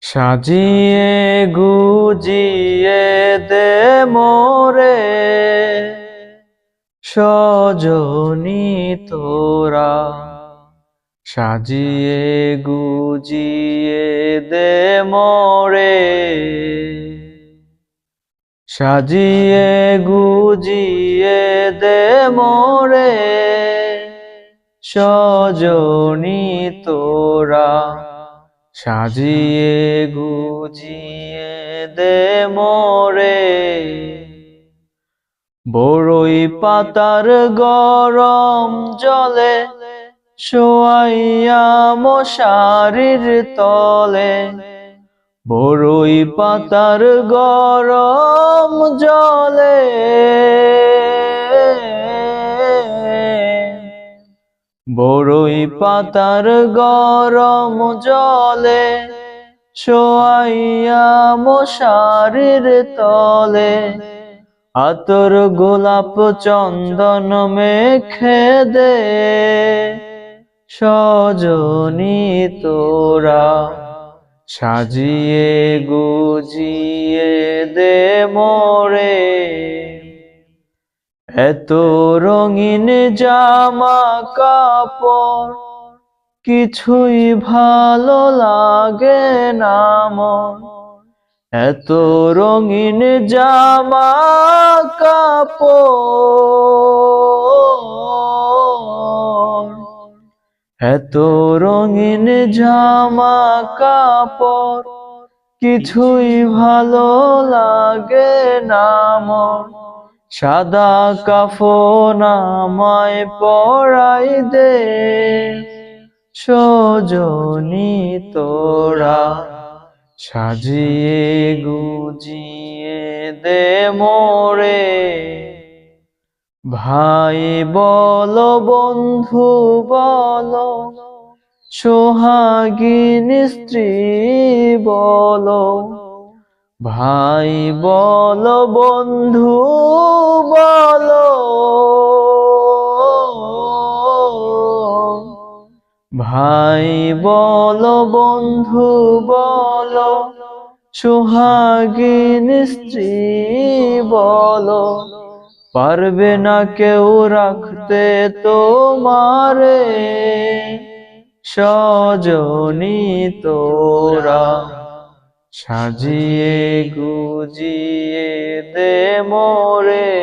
সাজিয়ে গুজিয়ে দে মোরে সজনি তোরা। সাজিয়ে গুজিয়ে দে মোরে, সাজিয়ে গুজিয়ে দে মোরে সজনি তোরা। সাজিয়ে গুজিয়ে দে মোরে, বড়ই পাতার গরম জলে শোয়াইয়া মশারির তলে। বড়ই পাতার গরম জলে বড়ই পাতার গরম জলে শোয়াইয়া মশারির তলে। আতর গোলাপ চন্দন মেখে দে সজনি তোরা। সাজিয়ে গুজিয়ে দে মোরে, এত রঙিন জামা কাপড় কিছুই ভালো লাগে না মন। এত রঙিন জামা কাপড়, এত রঙিন জামা কাপড় কিছুই ভালো লাগে না মন। সাদা কাফন আমায় পরাই দে সজনি তোরা। সাজিয়ে গুজিয়ে দে মোরে, ভাই বলো বন্ধু বলো সোহাগিন স্ত্রী বলো। ভাই বলো বন্ধু বলো, ভাই বলো বন্ধু বলো সোহাগিন স্ত্রী বলো। পারবে না কেউ রাখতে তোমারে সজনি তোরা। সাজিয়ে গুজিয়ে দে মোরে।